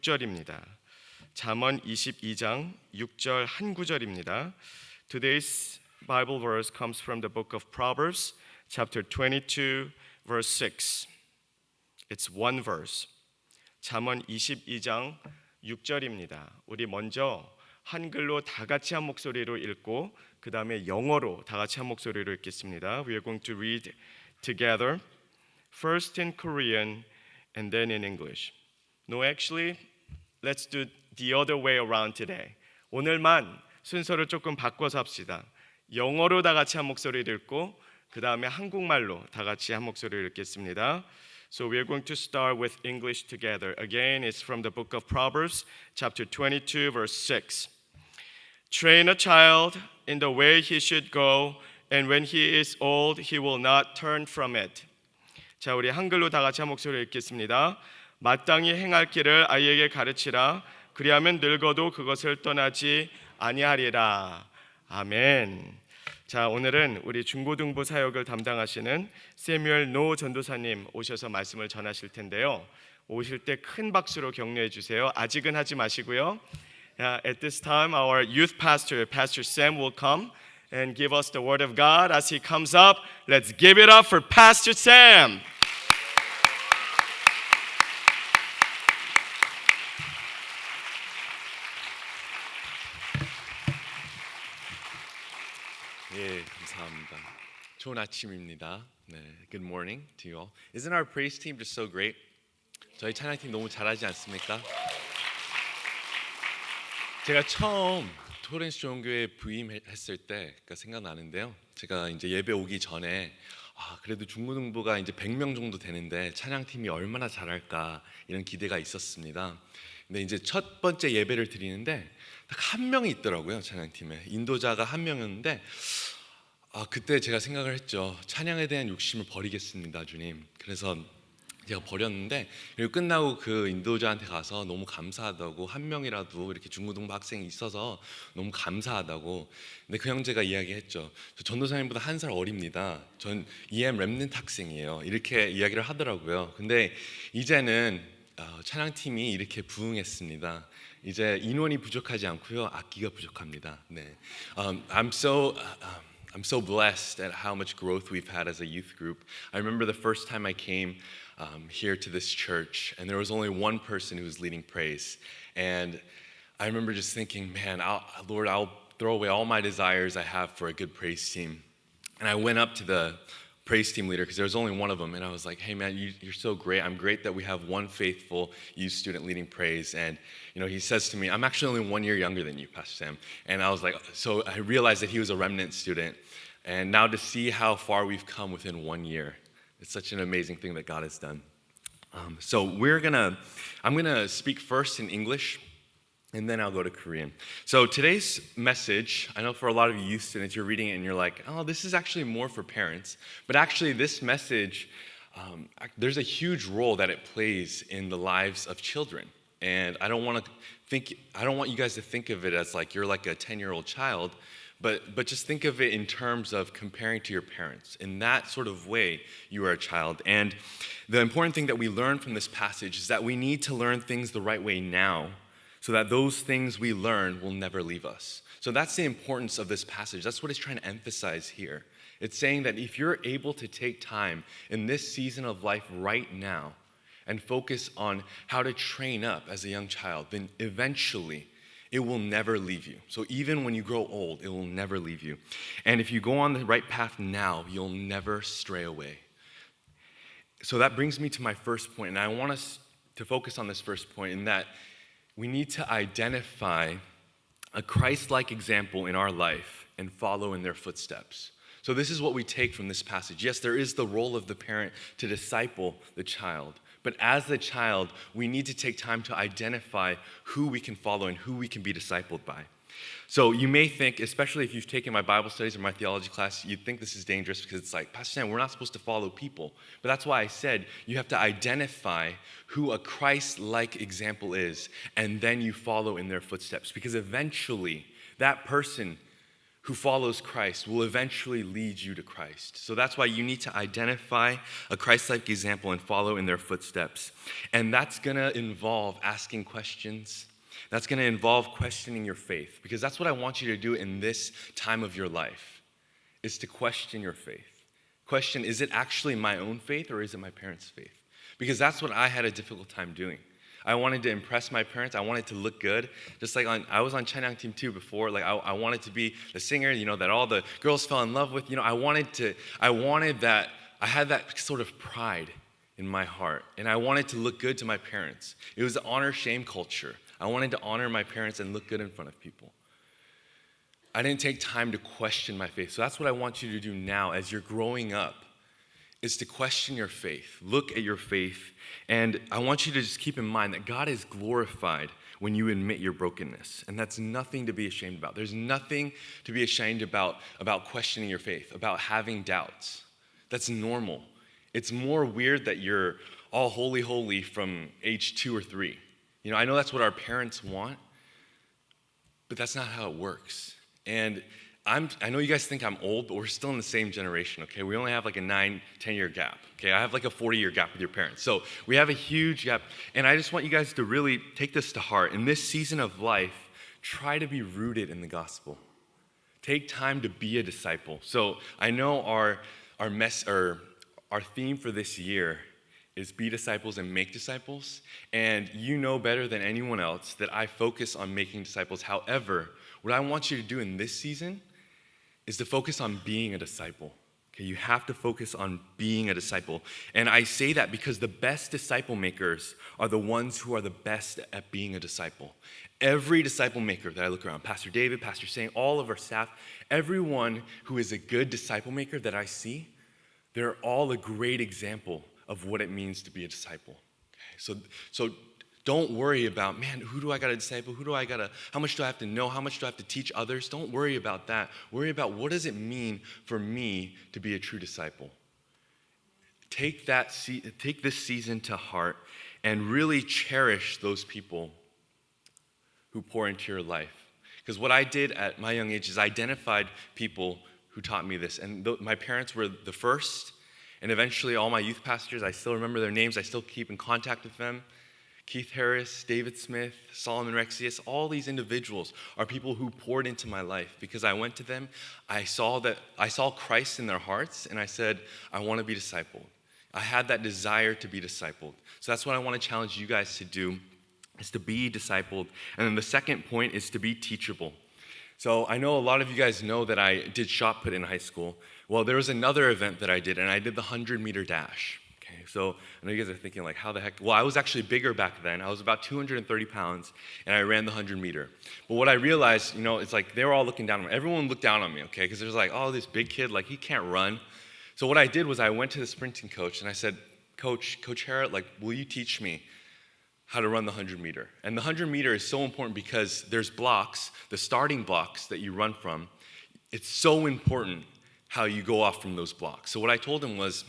6절입니다. 잠언 22장 6절 한 구절입니다. Today's Bible verse comes from the book of Proverbs, chapter 22, verse 6. It's one verse. 잠언 22장 6절입니다. 우리 먼저 한글로 다 같이 한 목소리로 읽고 그 다음에 영어로 다 같이 한 목소리로 읽겠습니다. We are going to read together, first in Korean and then in English. No, actually, let's do the other way around today. 오늘만 순서를 조금 바꿔서 합시다. 영어로 다 같이 한 목소리를 읽고 그 다음에 한국말로 다 같이 한 목소리를 읽겠습니다. So we are going to start with English together. Again, it's from the book of Proverbs, chapter 22, verse 6. Train a child in the way he should go, and when he is old, he will not turn from it. 자, 우리 한글로 다 같이 한 목소리를 읽겠습니다. 마땅히 행할 길을 아이에게 가르치라. 그리하면 늙어도 그것을 떠나지 아니하리라. 아멘. 자, 오늘은 우리 중고등부 사역을 담당하시는 세뮤엘 노 전도사님 오셔서 말씀을 전하실 텐데요. 오실 때 큰 박수로 격려해 주세요. 아직은 하지 마시고요. At this time, our youth pastor, Pastor Sam, will come and give us the word of God. As he comes up, let's give it up for Pastor Sam. 예, 감사합니다. 좋은 아침입니다. 네, good morning to you all. Isn't our praise team just so great? 저희 찬양팀 너무 잘하지 않습니까? 제가 처음 토렌스 좋은교회 부임했을 때가 생각나는데요. 제가 이제 예배 오기 전에 그래도 중고등부가 이제 100명 정도 되는데 찬양팀이 얼마나 잘할까 이런 기대가 있었습니다. 근데 이제 첫 번째 예배를 드리는데 딱 한 명이 있더라고요. 찬양팀에 인도자가 한 명이었는데 그때 제가 생각을 했죠. 찬양에 대한 욕심을 버리겠습니다, 주님. 그래서 제가 버렸는데, 그리고 끝나고 그 인도자한테 가서 너무 감사하다고, 한 명이라도 이렇게 중고등부 학생이 있어서 너무 감사하다고. 근데 그 형제가 이야기했죠. 저 전도사님보다 1살 어립니다. 전 EM 렘넌트 학생이에요. 이렇게 이야기를 하더라고요. 근데 이제는 찬양팀이 이렇게 부흥했습니다. 이제 인원이 부족하지 않고요, 악기가 부족합니다. 네, I'm so blessed at how much growth we've had as a youth group. I remember the first time I came here to this church, and there was only one person who was leading praise. And I remember just thinking, man, Lord, I'll throw away all my desires I have for a good praise team. And I went up to the praise team leader, because there was only one of them, and I was like, hey man, you're so great. I'm great that we have one faithful youth student leading praise. And he says to me, I'm actually only 1 year younger than you, Pastor Sam. And I was like, so I realized that he was a remnant student. And now to see how far we've come within 1 year, it's such an amazing thing that God has done. So I'm gonna speak first in English, and then I'll go to Korean. So today's message, I know for a lot of you youth students, you're reading it and you're like, oh, this is actually more for parents. But actually this message, there's a huge role that it plays in the lives of children. And I don't want you guys to think of it as like you're like a 10-year-old child, but just think of it in terms of comparing to your parents. In that sort of way, you are a child. And the important thing that we learn from this passage is that we need to learn things the right way now, so that those things we learn will never leave us. So that's the importance of this passage. That's what it's trying to emphasize here. It's saying that if you're able to take time in this season of life right now and focus on how to train up as a young child, then eventually it will never leave you. So even when you grow old, it will never leave you. And if you go on the right path now, you'll never stray away. So that brings me to my first point, and I want us to focus on this first point, in that we need to identify a Christ-like example in our life and follow in their footsteps. So this is what we take from this passage. Yes, there is the role of the parent to disciple the child. But as the child, we need to take time to identify who we can follow and who we can be discipled by. So you may think, especially if you've taken my Bible studies or my theology class, you'd think this is dangerous because it's like, Pastor Sam, we're not supposed to follow people. But that's why I said you have to identify who a Christ-like example is, and then you follow in their footsteps. Because eventually, that person who follows Christ will eventually lead you to Christ. So that's why you need to identify a Christ-like example and follow in their footsteps. And that's gonna involve asking questions. That's gonna involve questioning your faith, because that's what I want you to do in this time of your life, is to question your faith. Question, is it actually my own faith or is it my parents' faith? Because that's what I had a difficult time doing. I wanted to impress my parents. I wanted to look good. Just like I was on Chanang Team 2 before. Like I wanted to be the singer, that all the girls fell in love with. I wanted that. I had that sort of pride in my heart. And I wanted to look good to my parents. It was an honor-shame culture. I wanted to honor my parents and look good in front of people. I didn't take time to question my faith. So that's what I want you to do now as you're growing up, is to question your faith. Look at your faith. And I want you to just keep in mind that God is glorified when you admit your brokenness. And that's nothing to be ashamed about. There's nothing to be ashamed about questioning your faith, about having doubts. That's normal. It's more weird that you're all holy from age 2 or 3. I know that's what our parents want, but that's not how it works. And I know you guys think I'm old, but we're still in the same generation, okay? We only have like a 9-10 year gap, okay? I have like a 40-year gap with your parents. So we have a huge gap. And I just want you guys to really take this to heart. In this season of life, try to be rooted in the gospel. Take time to be a disciple. So I know our theme for this year is be disciples and make disciples. And you know better than anyone else that I focus on making disciples. However, what I want you to do in this season is to focus on being a disciple. Okay, you have to focus on being a disciple. And I say that because the best disciple makers are the ones who are the best at being a disciple. Every disciple maker that I look around, Pastor David, Pastor Sang, all of our staff, everyone who is a good disciple maker that I see, they're all a great example of what it means to be a disciple. Okay, so don't worry about, man, who do I got to disciple? How much do I have to know? How much do I have to teach others? Don't worry about that. Worry about, what does it mean for me to be a true disciple? Take this season to heart and really cherish those people who pour into your life. Because what I did at my young age is identified people who taught me this. And my parents were the first, and eventually all my youth pastors, I still remember their names. I still keep in contact with them. Keith Harris, David Smith, Solomon Rexius, all these individuals are people who poured into my life because I went to them. I saw Christ in their hearts, and I said, I want to be discipled. I had that desire to be discipled. So that's what I want to challenge you guys to do, is to be discipled. And then the second point is to be teachable. So I know a lot of you guys know that I did shot put in high school. Well, there was another event that I did, and I did the 100-meter dash. Okay, so I know you guys are thinking, like, how the heck? Well, I was actually bigger back then. I was about 230 pounds, and I ran the 100-meter. But what I realized, it's like they were all looking down on me. Everyone looked down on me, okay? Because there's like, oh, this big kid, like, he can't run. So what I did was I went to the sprinting coach, and I said, Coach Harrod, like, will you teach me how to run the 100-meter? And the 100-meter is so important because there's blocks, the starting blocks that you run from. It's so important how you go off from those blocks. So what I told him was,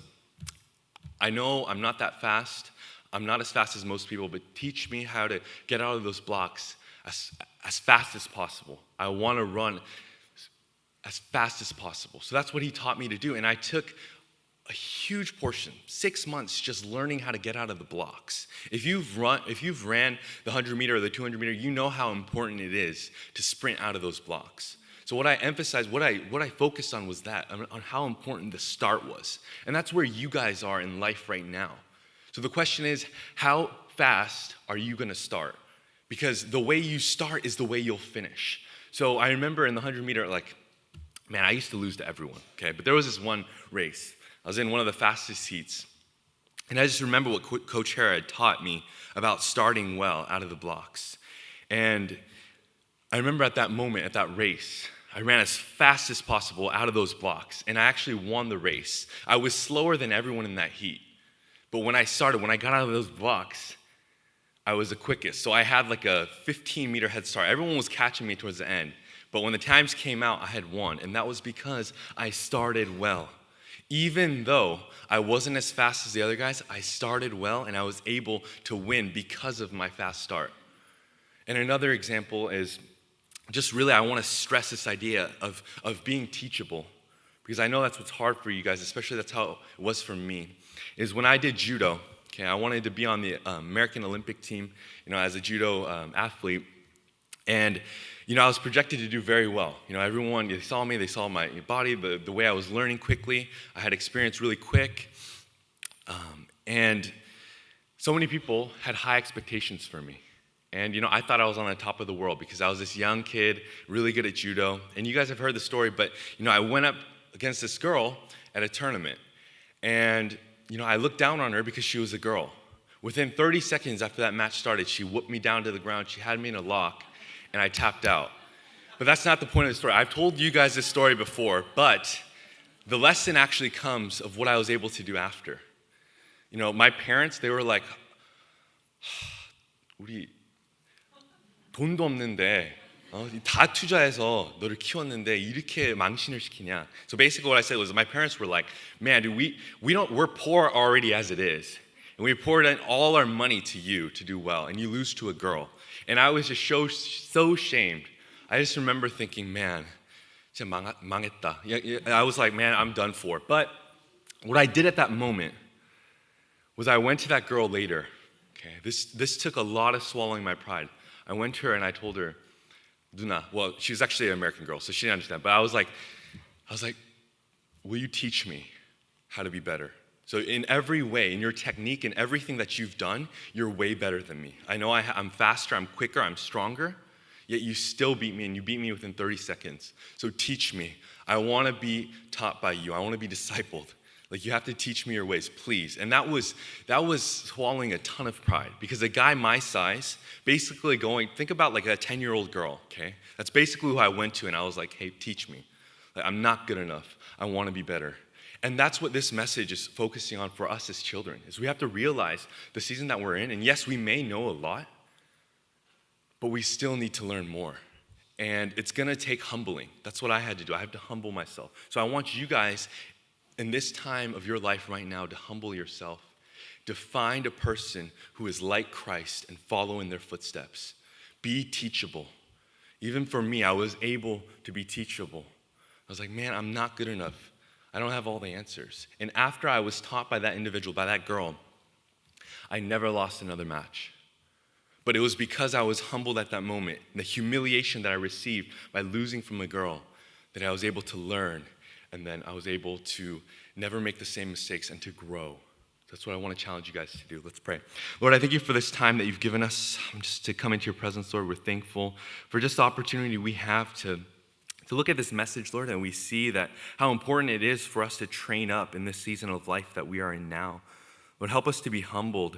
I know I'm not that fast. I'm not as fast as most people, but teach me how to get out of those blocks as fast as possible. I want to run as fast as possible. So that's what he taught me to do. And I took a huge portion, 6 months, just learning how to get out of the blocks. If you've ran the 100-meter or the 200-meter, you know how important it is to sprint out of those blocks. So what I emphasized, what I focused on was that, on how important the start was. And that's where you guys are in life right now. So the question is, how fast are you going to start? Because the way you start is the way you'll finish. So I remember in the 100-meter, like, man, I used to lose to everyone, okay? But there was this one race. I was in one of the fastest heats. And I just remember what Coach Harrod taught me about starting well out of the blocks. And I remember at that moment, at that race, I ran as fast as possible out of those blocks, and I actually won the race. I was slower than everyone in that heat. But when I got out of those blocks, I was the quickest. So I had like a 15-meter head start. Everyone was catching me towards the end. But when the times came out, I had won, and that was because I started well. Even though I wasn't as fast as the other guys, I started well, and I was able to win because of my fast start. And another example is just really I want to stress this idea of being teachable, because I know that's what's hard for you guys, especially that's how it was for me, is when I did judo. Okay, I wanted to be on the American Olympic team, as a judo athlete, and I was projected to do very well. Everyone, they saw me, they saw my body, the way I was learning quickly. I had experience really quick, and so many people had high expectations for me. And I thought I was on the top of the world because I was this young kid, really good at judo. And you guys have heard the story, but I went up against this girl at a tournament, and I looked down on her because she was a girl. Within 30 seconds after that match started, she whooped me down to the ground. She had me in a lock, and I tapped out. But that's not the point of the story. I've told you guys this story before, but the lesson actually comes of what I was able to do after. My parents, they were like, 우리 돈도 없는데 다 투자해서 너를 키웠는데 이렇게 망신을 시키냐. So basically what I said was my parents were like, man, dude, we're poor already as it is. And we poured in all our money to you to do well, and you lose to a girl. And I was just so shamed. I just remember thinking, man, 진짜 망했다. I was like, man, I'm done for. But what I did at that moment was I went to that girl later. Okay, this took a lot of swallowing my pride. I went to her and I told her, Duna, well, she was actually an American girl, so she didn't understand. But I was like, will you teach me how to be better? So in every way, in your technique, in everything that you've done, you're way better than me. I know I'm faster, I'm quicker, I'm stronger, yet you still beat me, and you beat me within 30 seconds. So teach me. I want to be taught by you. I want to be discipled. Like, you have to teach me your ways, please. And that was swallowing a ton of pride, because a guy my size, basically think about like a 10-year-old girl, okay? That's basically who I went to, and I was like, hey, teach me. Like, I'm not good enough. I want to be better. And that's what this message is focusing on for us as children, is we have to realize the season that we're in, and yes, we may know a lot, but we still need to learn more. And it's gonna take humbling. That's what I had to do. I had to humble myself. So I want you guys, in this time of your life right now, to humble yourself, to find a person who is like Christ and follow in their footsteps. Be teachable. Even for me, I was able to be teachable. I was like, man, I'm not good enough. I don't have all the answers. And after I was taught by that individual, by that girl, I never lost another match. But it was because I was humbled at that moment, the humiliation that I received by losing from a girl, that I was able to learn, and then I was able to never make the same mistakes and to grow. That's what I want to challenge you guys to do. Let's pray. Lord, I thank you for this time that you've given us just to come into your presence, Lord. We're thankful for just the opportunity we have to look at this message, Lord, and we see that how important it is for us to train up in this season of life that we are in now. Lord, help us to be humbled.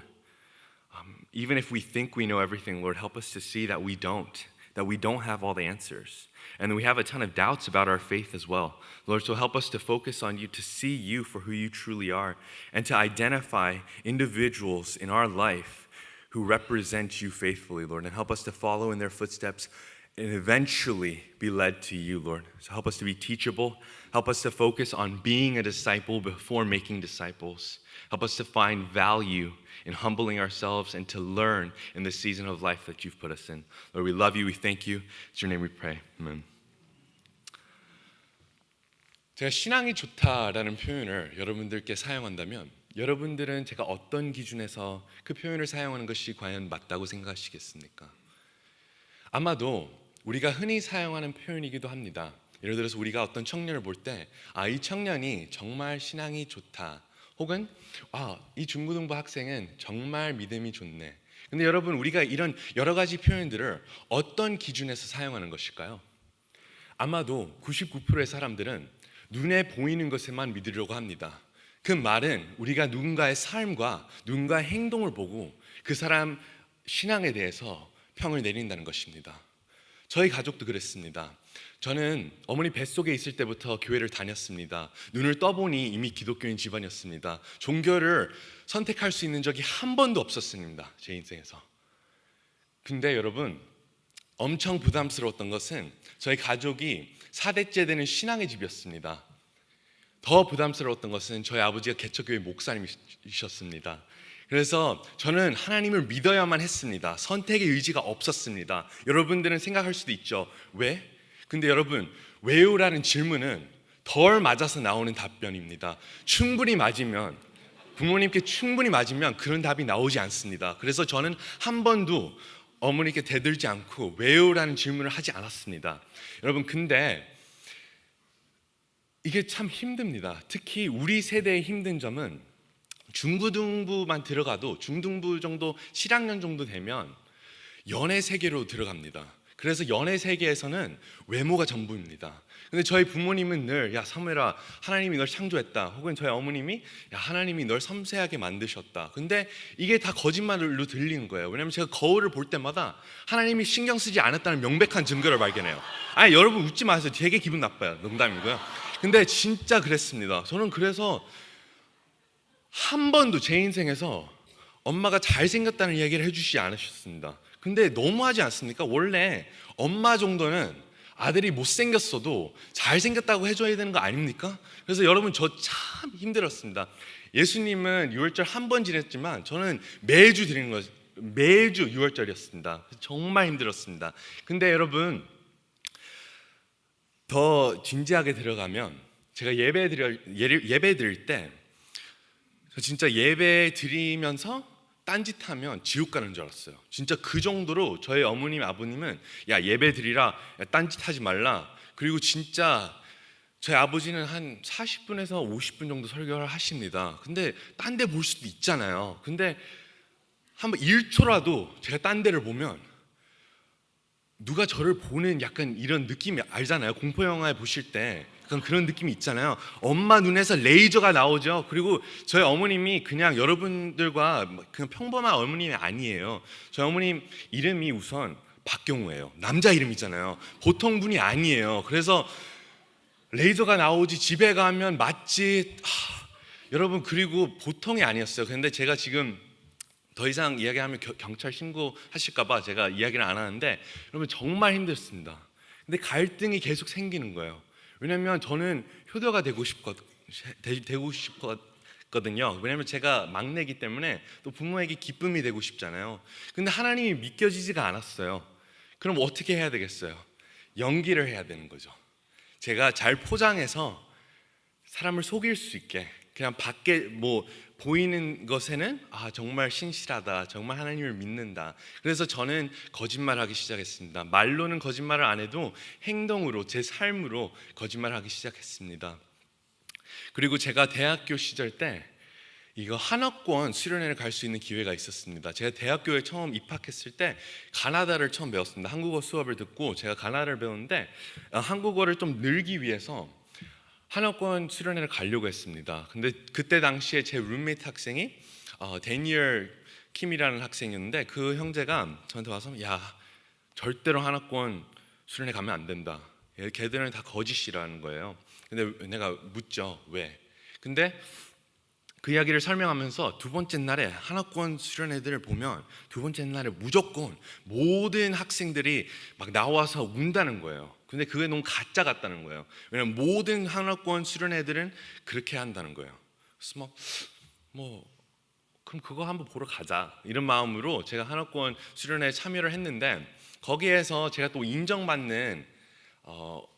Even if we think we know everything, Lord, help us to see that we don't have all the answers, and we have a ton of doubts about our faith as well. Lord, so help us to focus on you, to see you for who you truly are, and to identify individuals in our life who represent you faithfully, Lord, and help us to follow in their footsteps and eventually be led to you, Lord. So help us to be teachable. Help us to focus on being a disciple before making disciples. Help us to find value in humbling ourselves and to learn in the season of life that you've put us in. Lord, we love you. We thank you. It's your name we pray. Amen. 제가 신앙이 좋다라는 표현을 여러분들께 사용한다면 여러분들은 제가 어떤 기준에서 그 표현을 사용하는 것이 과연 맞다고 생각하시겠습니까? 아마도 우리가 흔히 사용하는 표현이기도 합니다. 예를 들어서 우리가 어떤 청년을 볼 때 이 청년이 정말 신앙이 좋다, 혹은 이 중고등부 학생은 정말 믿음이 좋네. 근데 여러분, 우리가 이런 여러 가지 표현들을 어떤 기준에서 사용하는 것일까요? 아마도 99%의 사람들은 눈에 보이는 것에만 믿으려고 합니다. 그 말은 우리가 누군가의 삶과 누군가의 행동을 보고 그 사람 신앙에 대해서 평을 내린다는 것입니다. 저희 가족도 그랬습니다. 저는 어머니 뱃속에 있을 때부터 교회를 다녔습니다. 눈을 떠보니 이미 기독교인 집안이었습니다. 종교를 선택할 수 있는 적이 한 번도 없었습니다, 제 인생에서. 근데 여러분, 엄청 부담스러웠던 것은 저희 가족이 4대째 되는 신앙의 집이었습니다. 더 부담스러웠던 것은 저희 아버지가 개척교회 목사님이셨습니다. 그래서 저는 하나님을 믿어야만 했습니다. 선택의 의지가 없었습니다. 여러분들은 생각할 수도 있죠. 왜? 근데 여러분, 왜요라는 질문은 덜 맞아서 나오는 답변입니다. 충분히 맞으면, 부모님께 충분히 맞으면 그런 답이 나오지 않습니다. 그래서 저는 한 번도 어머니께 대들지 않고 왜요라는 질문을 하지 않았습니다. 여러분, 근데 이게 참 힘듭니다. 특히 우리 세대의 힘든 점은 중고등부만 들어가도, 중등부 정도 7학년 정도 되면 연애 세계로 들어갑니다. 그래서 연애 세계에서는 외모가 전부입니다. 근데 저희 부모님은 늘 야 사무엘아, 하나님이 널 창조했다, 혹은 저희 어머님이 야 하나님이 널 섬세하게 만드셨다. 근데 이게 다 거짓말로 들리는 거예요. 왜냐면 제가 거울을 볼 때마다 하나님이 신경 쓰지 않았다는 명백한 증거를 발견해요. 아니 여러분 웃지 마세요. 되게 기분 나빠요. 농담이고요. 근데 진짜 그랬습니다. 저는 그래서 한 번도 제 인생에서 엄마가 잘생겼다는 얘기를 해주시지 않으셨습니다. 근데 너무하지 않습니까? 원래 엄마 정도는 아들이 못생겼어도 잘생겼다고 해줘야 되는 거 아닙니까? 그래서 여러분, 저 참 힘들었습니다. 예수님은 유월절 한 번 지냈지만 저는 매주 드리는 거, 매주 유월절이었습니다. 정말 힘들었습니다. 근데 여러분, 더 진지하게 들어가면 제가 예배 드릴 때 저 진짜 예배 드리면서 딴짓하면 지옥 가는 줄 알았어요. 진짜 그 정도로 저희 어머님 아버님은 야 예배 드리라, 야, 딴짓하지 말라. 그리고 진짜 저희 아버지는 한 40분에서 50분 정도 설교를 하십니다. 근데 딴 데 볼 수도 있잖아요. 근데 한번 1초라도 제가 딴 데를 보면 누가 저를 보는 약간 이런 느낌이 알잖아요. 공포 영화에 보실 때 약간 그런 느낌이 있잖아요. 엄마 눈에서 레이저가 나오죠. 그리고 저희 어머님이 그냥 여러분들과 그냥 평범한 어머님이 아니에요. 저희 어머님 이름이 우선 박경우예요. 남자 이름이잖아요. 보통 분이 아니에요. 그래서 레이저가 나오지, 집에 가면 맞지. 여러분, 그리고 보통이 아니었어요. 근데 제가 지금 더 이상 이야기하면 경찰 신고하실까봐 제가 이야기를 안 하는데, 여러분 정말 힘들었습니다. 근데 갈등이 계속 생기는 거예요. 왜냐면 저는 효도가 되고 싶거든요. 왜냐면 제가 막내이기 때문에 또 부모에게 기쁨이 되고 싶잖아요. 근데 하나님이 믿겨지지가 않았어요. 그럼 어떻게 해야 되겠어요? 연기를 해야 되는 거죠. 제가 잘 포장해서 사람을 속일 수 있게, 그냥 밖에 뭐 보이는 것에는 정말 신실하다, 정말 하나님을 믿는다. 그래서 저는 거짓말하기 시작했습니다. 말로는 거짓말을 안 해도 행동으로, 제 삶으로 거짓말하기 시작했습니다. 그리고 제가 대학교 시절 때 이거 한어권 수련회를 갈 수 있는 기회가 있었습니다. 제가 대학교에 처음 입학했을 때 가나다를 처음 배웠습니다. 한국어 수업을 듣고 제가 가나다를 배웠는데 한국어를 좀 늘기 위해서 한어권 수련회를 가려고 했습니다. 근데 그때 당시에 제 룸메이트 학생이 데니얼 킴이라는 학생이었는데, 그 형제가 저한테 와서 야 절대로 한어권 수련회 가면 안 된다. 걔들은 다 거짓이라는 거예요. 근데 내가 묻죠, 왜? 근데 그 이야기를 설명하면서 두 번째 날에 한어권 수련회들을 보면 두 번째 날에 무조건 모든 학생들이 막 나와서 운다는 거예요. 근데 그게 너무 가짜 같다는 거예요. 왜냐면 모든 한어권 수련회들은 그렇게 한다는 거예요. 그래서 그럼 그거 한번 보러 가자, 이런 마음으로 제가 한어권 수련회에 참여를 했는데, 거기에서 제가 또 인정받는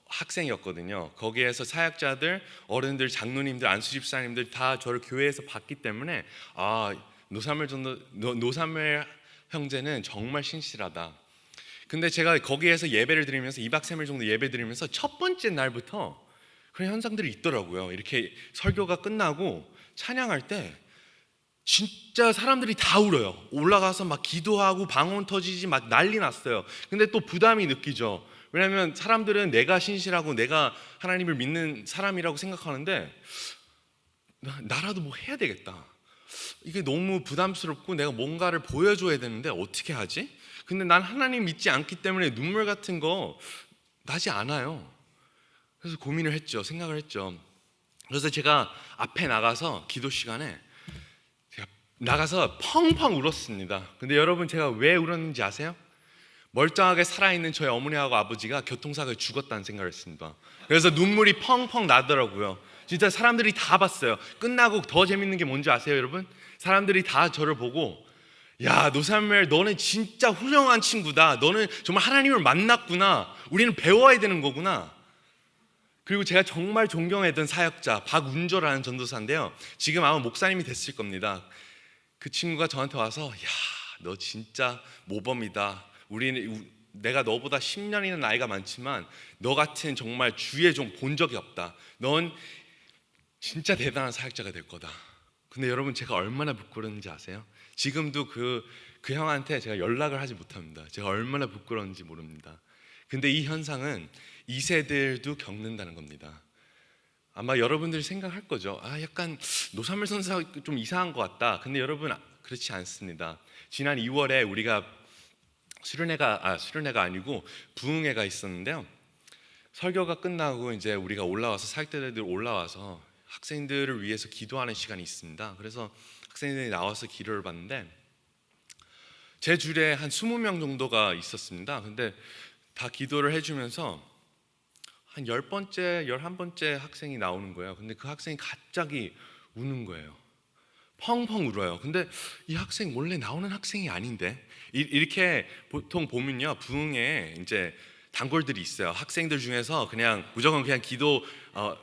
학생이었거든요. 거기에서 사역자들, 어른들, 장로님들, 안수집사님들 다 저를 교회에서 봤기 때문에 노사멜 형제는 정말 신실하다. 근데 제가 거기에서 예배를 드리면서 2박 3일 정도 예배 드리면서 첫 번째 날부터 그런 현상들이 있더라고요. 이렇게 설교가 끝나고 찬양할 때 진짜 사람들이 다 울어요. 올라가서 막 기도하고 방언 터지지 막 난리 났어요. 근데 또 부담이 느끼죠. 왜냐하면 사람들은 내가 신실하고 내가 하나님을 믿는 사람이라고 생각하는데, 나라도 뭐 해야 되겠다. 이게 너무 부담스럽고 내가 뭔가를 보여줘야 되는데 어떻게 하지? 근데 난 하나님 믿지 않기 때문에 눈물 같은 거 나지 않아요. 그래서 고민을 했죠. 생각을 했죠. 그래서 제가 앞에 나가서 기도 시간에 제가 나가서 펑펑 울었습니다. 근데 여러분, 제가 왜 울었는지 아세요? 멀쩡하게 살아있는 저희 어머니하고 아버지가 교통사고에 죽었다는 생각을 했습니다. 그래서 눈물이 펑펑 나더라고요. 진짜 사람들이 다 봤어요. 끝나고 더 재밌는 게 뭔지 아세요, 여러분? 사람들이 다 저를 보고 야, 노사무엘 너는 진짜 훌륭한 친구다. 너는 정말 하나님을 만났구나. 우리는 배워야 되는 거구나. 그리고 제가 정말 존경했던 사역자 박운조라는 전도사인데요, 지금 아마 목사님이 됐을 겁니다. 그 친구가 저한테 와서 야, 너 진짜 모범이다. 내가 너보다 10년이나 나이가 많지만 너 같은 정말 주의 종 본 적이 없다. 넌 진짜 대단한 사역자가 될 거다. 근데 여러분, 제가 얼마나 부끄러운지 아세요? 지금도 그 형한테 제가 연락을 하지 못합니다. 제가 얼마나 부끄러운지 모릅니다. 근데 이 현상은 2세들도 겪는다는 겁니다. 아마 여러분들이 생각할 거죠. 약간 노사물 선사가 좀 이상한 것 같다. 근데 여러분, 그렇지 않습니다. 지난 2월에 우리가 수련회가 아니고 부흥회가 있었는데요, 설교가 끝나고 이제 우리가 올라와서 사역자들 올라와서 학생들을 위해서 기도하는 시간이 있습니다. 그래서 학생들이 나와서 기도를 받는데 제 줄에 한 20명 정도가 있었습니다. 근데 다 기도를 해주면서 한 10번째, 11번째 학생이 나오는 거예요. 근데 그 학생이 갑자기 우는 거예요. 펑펑 울어요. 근데 이 학생 원래 나오는 학생이 아닌데, 이렇게 보통 보면요, 부흥에 이제 단골들이 있어요. 학생들 중에서 그냥 무조건 그냥 기도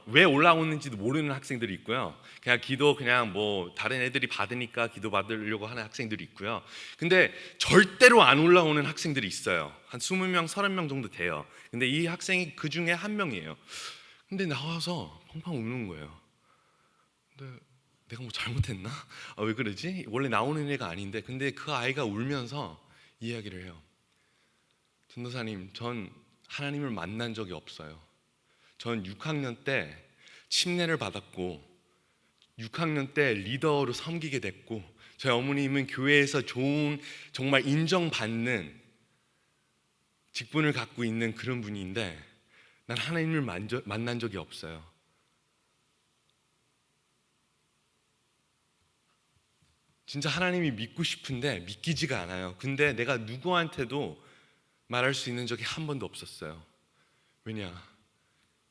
왜 올라오는지도 모르는 학생들이 있고요. 그냥 기도 그냥 뭐 다른 애들이 받으니까 기도 받으려고 하는 학생들이 있고요. 근데 절대로 안 올라오는 학생들이 있어요. 한 20명, 30명 정도 돼요. 근데 이 학생이 그 중에 한 명이에요. 근데 나와서 펑펑 우는 거예요. 근데 내가 뭐 잘못했나? 왜 그러지? 원래 나오는 애가 아닌데. 근데 그 아이가 울면서 이야기를 해요. 전도사님, 전 하나님을 만난 적이 없어요. 전 6학년 때 침례를 받았고 6학년 때 리더로 섬기게 됐고, 저희 어머님은 교회에서 좋은, 정말 인정받는 직분을 갖고 있는 그런 분인데 난 하나님을 만난 적이 없어요. 진짜 하나님이 믿고 싶은데 믿기지가 않아요. 근데 내가 누구한테도 말할 수 있는 적이 한 번도 없었어요. 왜냐?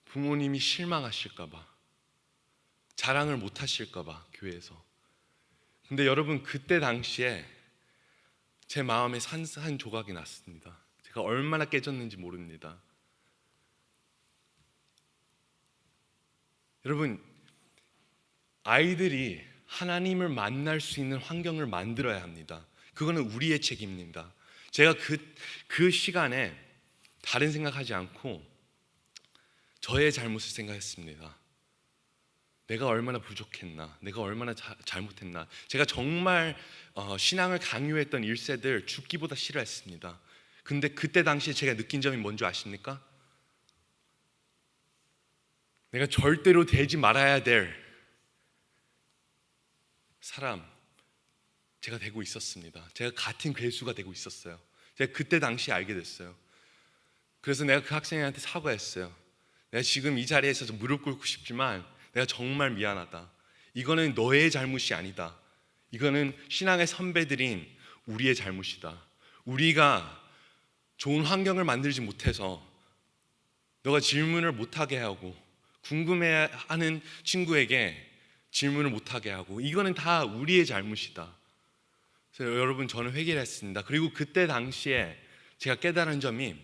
부모님이 실망하실까 봐, 자랑을 못 하실까 봐, 교회에서. 근데 여러분, 그때 당시에 제 마음에 한 조각이 났습니다. 제가 얼마나 깨졌는지 모릅니다. 여러분, 아이들이 하나님을 만날 수 있는 환경을 만들어야 합니다. 그거는 우리의 책임입니다. 제가 그 시간에 다른 생각하지 않고 저의 잘못을 생각했습니다. 내가 얼마나 부족했나, 내가 얼마나 잘못했나. 제가 정말 신앙을 강요했던 1세들 죽기보다 싫어했습니다. 근데 그때 당시에 제가 느낀 점이 뭔지 아십니까? 내가 절대로 되지 말아야 될 사람, 제가 되고 있었습니다. 제가 같은 괴수가 되고 있었어요. 제가 그때 당시에 알게 됐어요. 그래서 내가 그 학생한테 사과했어요. 내가 지금 이 자리에서 좀 무릎 꿇고 싶지만 내가 정말 미안하다. 이거는 너의 잘못이 아니다. 이거는 신앙의 선배들인 우리의 잘못이다. 우리가 좋은 환경을 만들지 못해서 너가 질문을 못하게 하고, 궁금해하는 친구에게 질문을 못하게 하고, 이거는 다 우리의 잘못이다. 그래서 여러분, 저는 회개를 했습니다. 그리고 그때 당시에 제가 깨달은 점이,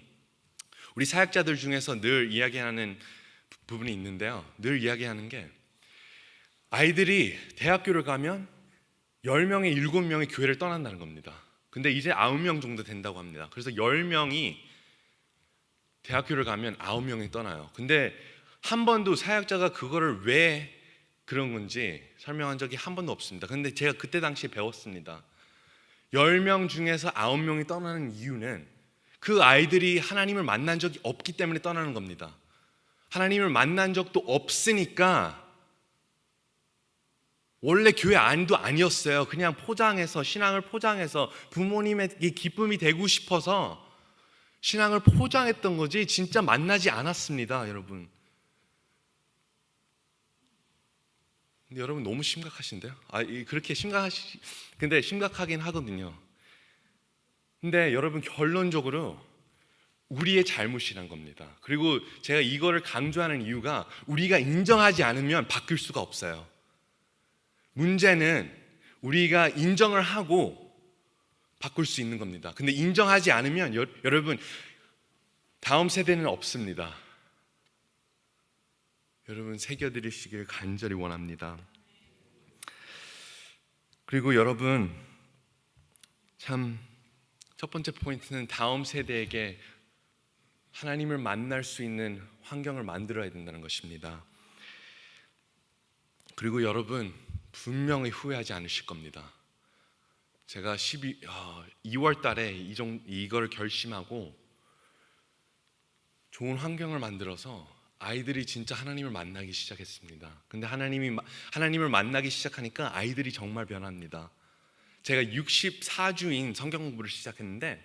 우리 사역자들 중에서 늘 이야기하는 부분이 있는데요, 늘 이야기하는 게, 아이들이 대학교를 가면 10명에 7명이 교회를 떠난다는 겁니다. 근데 이제 9명 정도 된다고 합니다. 그래서 10명이 대학교를 가면 9명이 떠나요. 근데 한 번도 사역자가 그거를 왜 그런 건지 설명한 적이 한 번도 없습니다. 근데 제가 그때 당시에 배웠습니다. 10명 중에서 9명이 떠나는 이유는 그 아이들이 하나님을 만난 적이 없기 때문에 떠나는 겁니다. 하나님을 만난 적도 없으니까, 원래 교회 안도 아니었어요. 그냥 포장해서, 신앙을 포장해서 부모님의 기쁨이 되고 싶어서 신앙을 포장했던 거지 진짜 만나지 않았습니다, 여러분. 근데 여러분, 너무 심각하신데요? 그렇게 근데 심각하긴 하거든요. 근데 여러분, 결론적으로 우리의 잘못이란 겁니다. 그리고 제가 이거를 강조하는 이유가 우리가 인정하지 않으면 바뀔 수가 없어요. 문제는 우리가 인정을 하고 바꿀 수 있는 겁니다. 근데 인정하지 않으면 여러분 다음 세대는 없습니다. 여러분 새겨드리시길 간절히 원합니다. 그리고 여러분 참 첫 번째 포인트는 다음 세대에게 하나님을 만날 수 있는 환경을 만들어야 된다는 것입니다. 그리고 여러분 분명히 후회하지 않으실 겁니다. 제가 2월 달에 이걸 결심하고 좋은 환경을 만들어서 아이들이 진짜 하나님을 만나기 시작했습니다. 근데 하나님을 만나기 시작하니까 아이들이 정말 변합니다. 제가 64주인 성경 공부를 시작했는데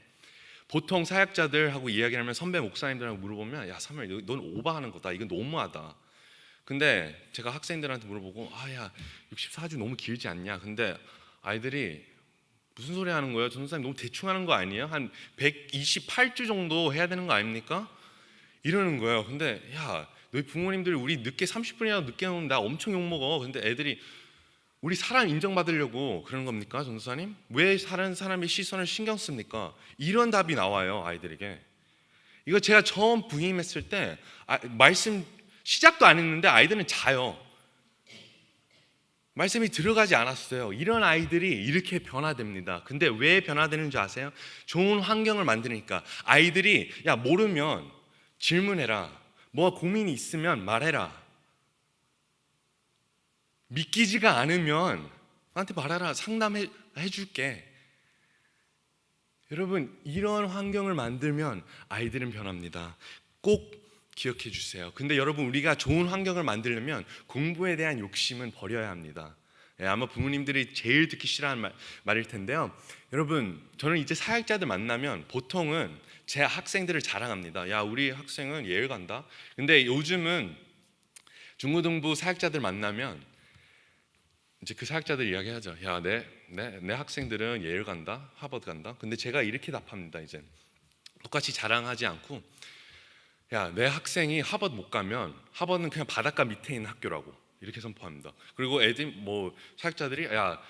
보통 사역자들하고 이야기를 하면 선배 목사님들하고 물어보면 야 사무엘 넌 오버하는 거다, 이건 너무하다. 근데 제가 학생들한테 물어보고 야 64주 너무 길지 않냐. 근데 아이들이 무슨 소리 하는 거예요? 전도사님 너무 대충 하는 거 아니에요? 한 128주 정도 해야 되는 거 아닙니까? 이러는 거예요. 근데 야 너희 부모님들이 우리 늦게 30분이라도 늦게 오면 나 엄청 욕먹어. 근데 애들이 우리 사람 인정받으려고 그러는 겁니까? 전도사님? 왜 다른 사람의 시선을 신경 씁니까? 이런 답이 나와요 아이들에게. 이거 제가 처음 부임했을 때 말씀 시작도 안 했는데 아이들은 자요. 말씀이 들어가지 않았어요. 이런 아이들이 이렇게 변화됩니다. 근데 왜 변화되는 줄 아세요? 좋은 환경을 만드니까. 아이들이 야 모르면 질문해라, 뭐 고민이 있으면 말해라, 믿기지가 않으면 나한테 말하라, 상담해 줄게. 여러분 이런 환경을 만들면 아이들은 변합니다. 꼭 기억해 주세요. 근데 여러분 우리가 좋은 환경을 만들려면 공부에 대한 욕심은 버려야 합니다. 아마 부모님들이 제일 듣기 싫어하는 말일 텐데요. 여러분 저는 이제 사역자들 만나면 보통은 제 학생들을 자랑합니다. 야 우리 학생은 예일 간다. 근데 요즘은 중고등부 사역자들 만나면 이제 그 사역자들 이야기하죠. 야 내 학생들은 예일 간다, 하버드 간다. 근데 제가 이렇게 답합니다. 이제 똑같이 자랑하지 않고 야 내 학생이 하버드 못 가면 하버드는 그냥 바닷가 밑에 있는 학교라고 이렇게 선포합니다. 그리고 사역자들이 야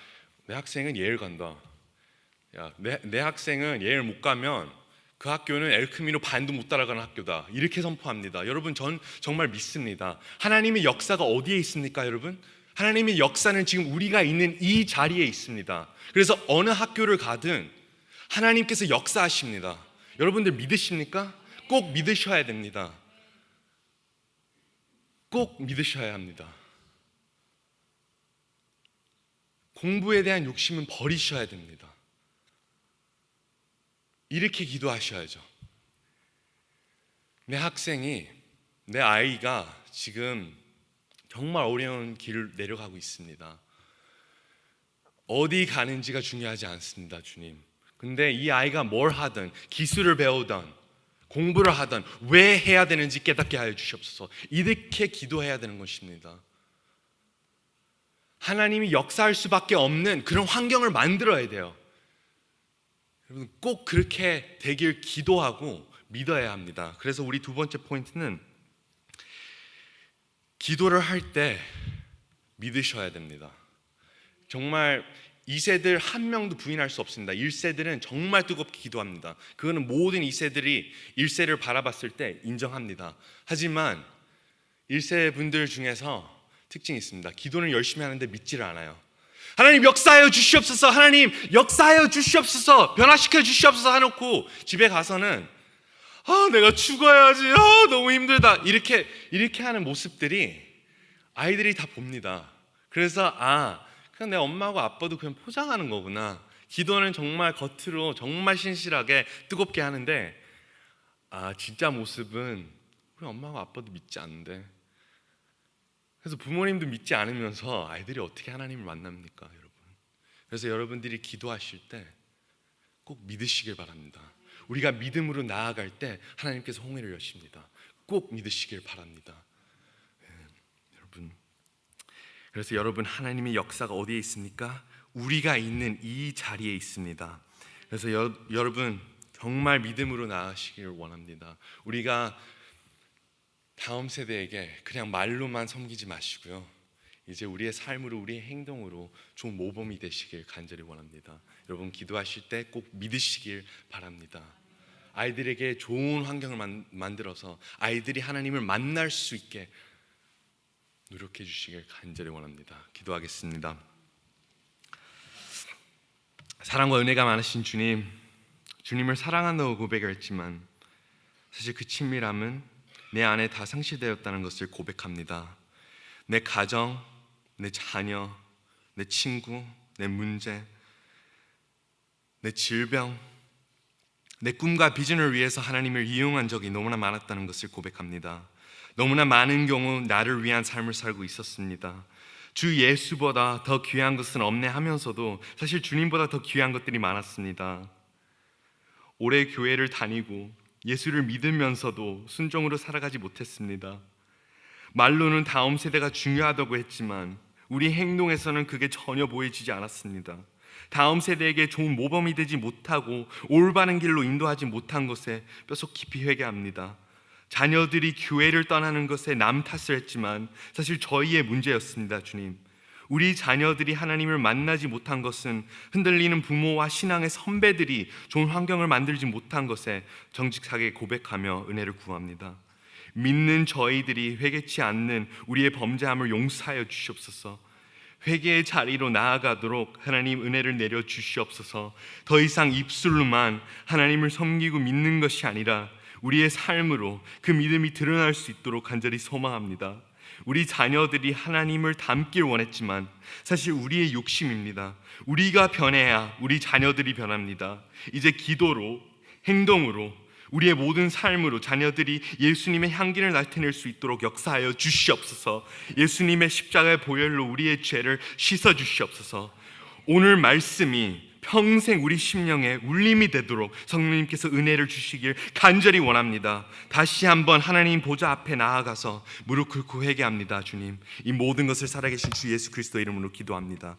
내 학생은 예일 간다. 야 내 학생은 예일 못 가면 그 학교는 엘크미노 반도 못 따라가는 학교다. 이렇게 선포합니다. 여러분 전 정말 믿습니다. 하나님의 역사가 어디에 있습니까, 여러분? 하나님의 역사는 지금 우리가 있는 이 자리에 있습니다. 그래서 어느 학교를 가든 하나님께서 역사하십니다. 여러분들 믿으십니까? 꼭 믿으셔야 됩니다. 꼭 믿으셔야 합니다. 공부에 대한 욕심은 버리셔야 됩니다. 이렇게 기도하셔야죠. 내 아이가 지금 정말 어려운 길을 내려가고 있습니다. 어디 가는지가 중요하지 않습니다, 주님. 근데 이 아이가 뭘 하든 기술을 배우든 공부를 하든 왜 해야 되는지 깨닫게 하여 주시옵소서. 이렇게 기도해야 되는 것입니다. 하나님이 역사할 수밖에 없는 그런 환경을 만들어야 돼요. 여러분 꼭 그렇게 되길 기도하고 믿어야 합니다. 그래서 우리 두 번째 포인트는 기도를 할 때 믿으셔야 됩니다. 정말 2세들 한 명도 부인할 수 없습니다. 1세들은 정말 뜨겁게 기도합니다. 그거는 모든 2세들이 1세를 바라봤을 때 인정합니다. 하지만 1세 분들 중에서 특징이 있습니다. 기도는 열심히 하는데 믿지를 않아요. 하나님 역사하여 주시옵소서, 하나님 역사하여 주시옵소서, 변화시켜 주시옵소서 해놓고 집에 가서는 내가 죽어야지, 너무 힘들다, 이렇게 하는 모습들이 아이들이 다 봅니다. 그래서 그냥 내 엄마하고 아빠도 그냥 포장하는 거구나. 기도는 정말 겉으로 정말 신실하게 뜨겁게 하는데 진짜 모습은 우리 엄마하고 아빠도 믿지 않는데. 그래서 부모님도 믿지 않으면서 아이들이 어떻게 하나님을 만납니까, 여러분? 그래서 여러분들이 기도하실 때 꼭 믿으시길 바랍니다. 우리가 믿음으로 나아갈 때 하나님께서 홍해를 여십니다. 꼭 믿으시길 바랍니다. 여러분, 그래서 여러분 하나님의 역사가 어디에 있습니까? 우리가 있는 이 자리에 있습니다. 그래서 여러분 정말 믿음으로 나아가시기를 원합니다. 우리가 다음 세대에게 그냥 말로만 섬기지 마시고요, 이제 우리의 삶으로, 우리의 행동으로 좋은 모범이 되시길 간절히 원합니다. 여러분 기도하실 때 꼭 믿으시길 바랍니다. 아이들에게 좋은 환경을 만들어서 아이들이 하나님을 만날 수 있게 노력해 주시길 간절히 원합니다. 기도하겠습니다. 사랑과 은혜가 많으신 주님, 주님을 사랑한다고 고백을 했지만 사실 그 친밀함은 내 안에 다 상실되었다는 것을 고백합니다. 내 가정, 내 자녀, 내 친구, 내 문제, 내 질병, 내 꿈과 비전을 위해서 하나님을 이용한 적이 너무나 많았다는 것을 고백합니다. 너무나 많은 경우 나를 위한 삶을 살고 있었습니다. 주 예수보다 더 귀한 것은 없네 하면서도 사실 주님보다 더 귀한 것들이 많았습니다. 오래 교회를 다니고 예수를 믿으면서도 순종으로 살아가지 못했습니다. 말로는 다음 세대가 중요하다고 했지만 우리 행동에서는 그게 전혀 보여지지 않았습니다. 다음 세대에게 좋은 모범이 되지 못하고 올바른 길로 인도하지 못한 것에 뼛속 깊이 회개합니다. 자녀들이 교회를 떠나는 것에 남 탓을 했지만 사실 저희의 문제였습니다. 주님, 우리 자녀들이 하나님을 만나지 못한 것은 흔들리는 부모와 신앙의 선배들이 좋은 환경을 만들지 못한 것에 정직하게 고백하며 은혜를 구합니다. 믿는 저희들이 회개치 않는 우리의 범죄함을 용서하여 주시옵소서. 회개의 자리로 나아가도록 하나님 은혜를 내려 주시옵소서. 더 이상 입술로만 하나님을 섬기고 믿는 것이 아니라 우리의 삶으로 그 믿음이 드러날 수 있도록 간절히 소망합니다. 우리 자녀들이 하나님을 닮길 원했지만 사실 우리의 욕심입니다. 우리가 변해야 우리 자녀들이 변합니다. 이제 기도로, 행동으로, 우리의 모든 삶으로 자녀들이 예수님의 향기를 나타낼 수 있도록 역사하여 주시옵소서. 예수님의 십자가의 보혈로 우리의 죄를 씻어 주시옵소서. 오늘 말씀이 평생 우리 심령에 울림이 되도록 성령님께서 은혜를 주시길 간절히 원합니다. 다시 한번 하나님 보좌 앞에 나아가서 무릎 꿇고 회개합니다. 주님, 이 모든 것을 살아계신 주 예수 그리스도 이름으로 기도합니다.